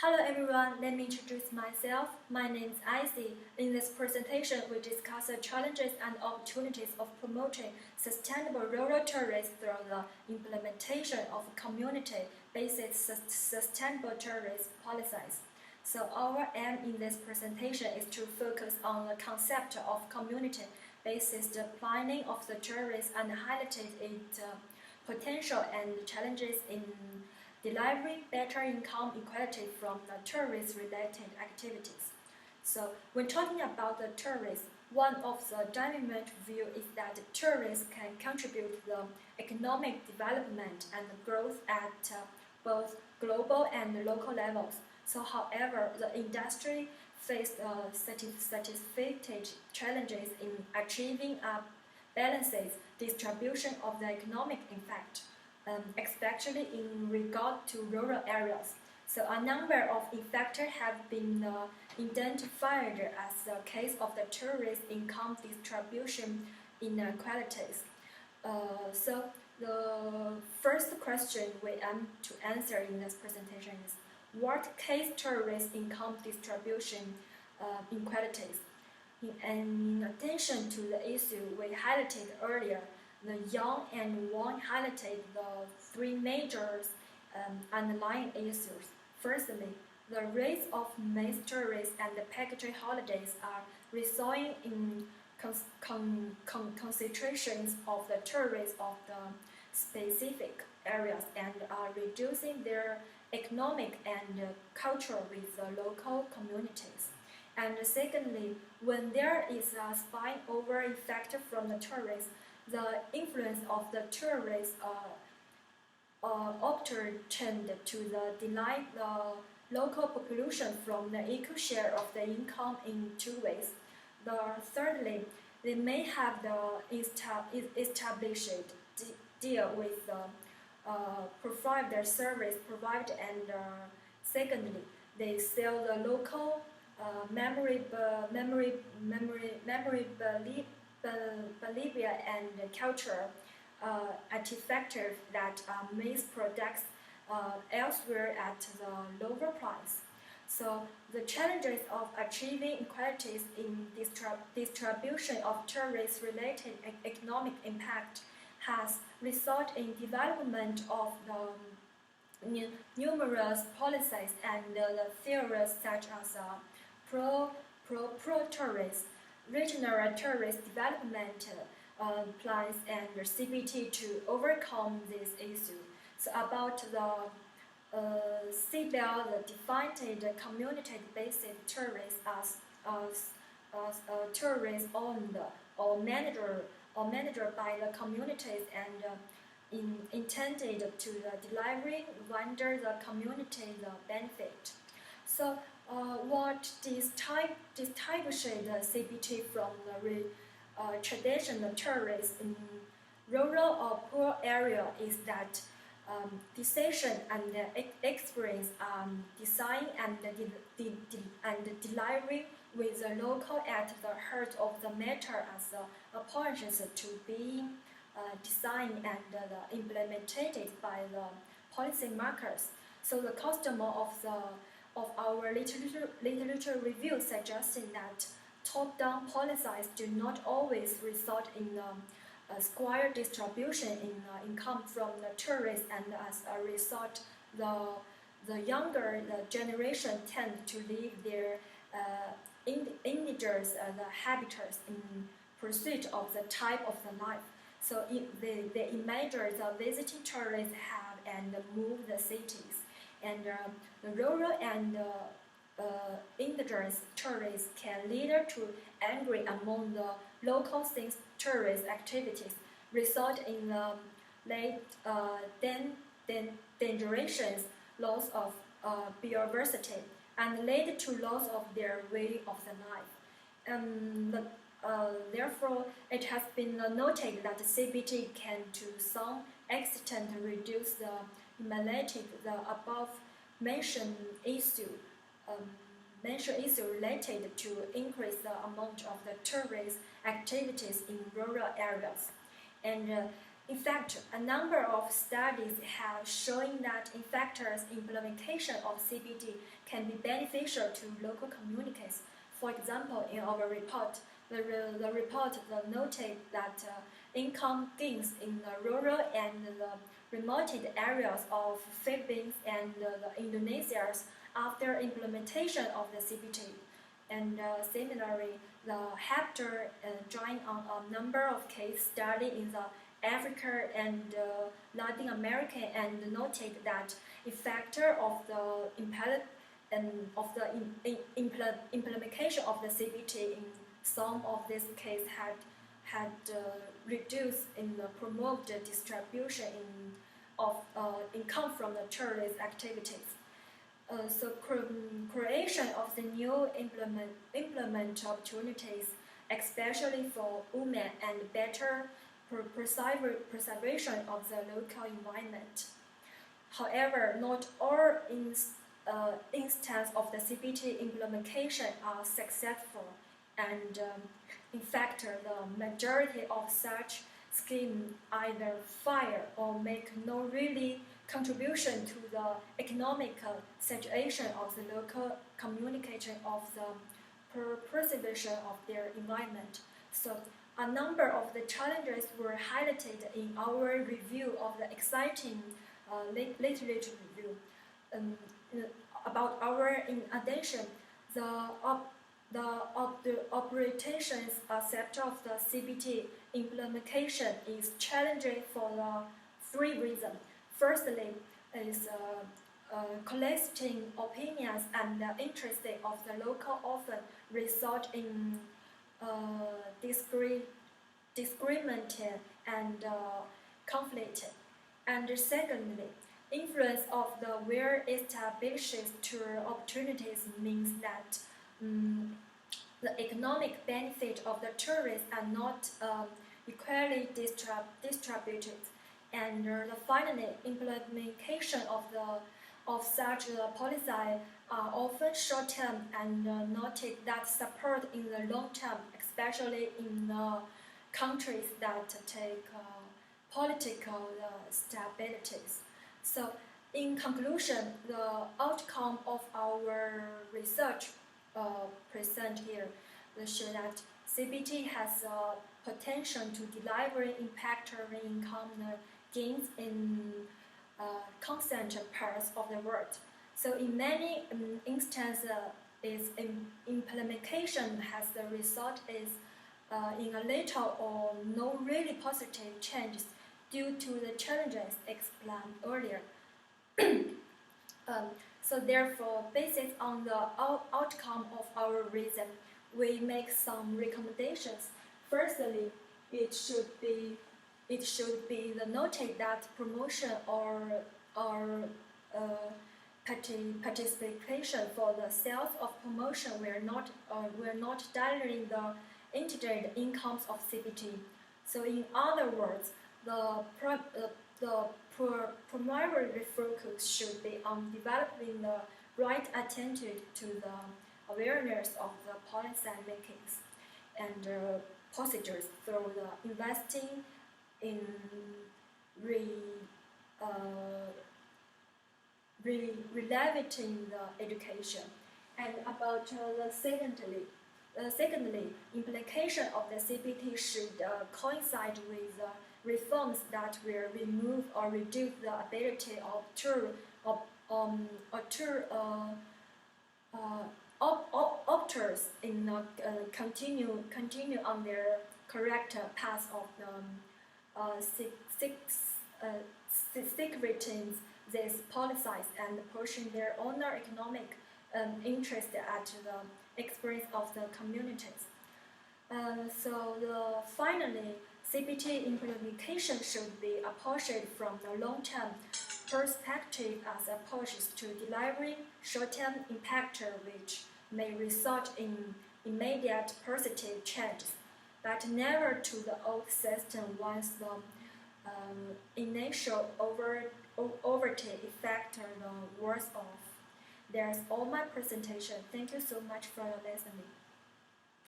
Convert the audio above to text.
Hello everyone, let me introduce myself. My name is Icy. In this presentation, we discuss the challenges and opportunities of promoting sustainable rural tourism through the implementation of community-based sustainable tourism policies. So our aim in this presentation is to focus on the concept of community-based planning of the tourism and highlighted its potential and challenges in delivering better income equality from the tourist-related activities. So when talking about the tourism, one of the dominant views is that tourists can contribute to the economic development and growth at both global and local levels. So however, the industry faced satisfactory challenges in achieving a balanced distribution of the economic impact, especially in regard to rural areas. So a number of factors have been identified as the case of the tourist income distribution inequalities. So the first question we aim to answer in this presentation is what case tourist income distribution inequalities? In addition to the issue we highlighted earlier, the Yang and Wang highlighted the three major underlying issues. Firstly, the rates of mass tourists and the package holidays are resulting in concentrations of the tourists of the specific areas and are reducing their economic and cultural with the local communities. And secondly, when there is a spillover effect from the tourists, the influence of the tourists often tend to deny the local population from the equal share of the income in two ways. Thirdly, they may have the established deal with the provider service provider, and secondly, they sell the local memorabilia and culture artifacts that are made products elsewhere at the lower price. So the challenges of achieving equalities in distribution of tourist-related economic impact has resulted in development of the numerous policies and the theories such as pro-tourist, regional tourist development plans, and CBT to overcome this issue. So about the CBL defined the community-based tourists as tourists owned or managed by the communities and intended to delivering render the community the benefit. So what distinguishes the CBT from the traditional tourists in rural or poor area is that decision and experience design and delivering with the local at the heart of the matter as approaches to being designed and implemented by the policy makers. So the customer of our literature review suggesting that top-down policies do not always result in a square distribution in income from the tourists, and as a result, the younger generation tend to leave their indigers the habitats in pursuit of the type of the life. So they imagine the visiting tourists have and move the cities, and the rural and indigenous tourists can lead to angry among the local tourist activities, result in late dangerous loss of biodiversity, and lead to loss of their way of the life. Therefore, it has been noted that the CBT can to some extent reduce the above mentioned issue related to increase the amount of the tourist activities in rural areas. And In fact, a number of studies have shown that in factors implementation of CBD can be beneficial to local communities. For example, in our report, the report noted that income gains in the rural and the remote areas of Philippines and Indonesia after implementation of the CBD. And similarly, the HAPTER joined on a number of case studies in the Africa and Latin America and noted that a factor of the implementation of the CBT in some of these cases had reduced in the promoted distribution of income from the tourist activities. So creation of the new employment opportunities, especially for women, and better preservation of the local environment. However, not all instances of the CBT implementation are successful, and in fact, the majority of such schemes either fail or make no really contribution to the economic situation of the local communication of the preservation of their environment. So a number of the challenges were highlighted in our review of the exciting literature review. About our, in addition, the operations sector of the CBT implementation is challenging for the three reasons. Firstly, is collecting opinions and the interests of the local often result in disagreement and conflict. And secondly, influence of the well-established tour opportunities means that the economic benefit of the tourists are not equally distributed. And finally, implementation of such policy are often short-term and noted that support in the long term, especially in countries that take political stabilities. So, in conclusion, the outcome of our research present here show that CBT has potential to deliver impactful income gains in constant parts of the world. So in many instances, its implementation has the result is in a little or no really positive changes due to the challenges explained earlier. So therefore, based on the outcome of our reason, we make some recommendations. Firstly, it should be noted that promotion or participation for the sales of promotion will not dilute the integrated incomes of CBT. So in other words, the primary focus should be on developing the right attitude to the awareness of the policy makings and procedures through the investing in relevant the education. And about the secondly, implication of the CBT should coincide with reforms that will remove or reduce the ability of opters in continue on their correct path of secreting these policies and pushing their own economic interest at the expense of the communities. Finally, CBT implementation should be approached from the long-term perspective as opposed to delivering short-term impact which may result in immediate positive changes, but never to the old system once the initial overtake effect wears off. That's all my presentation. Thank you so much for your listening.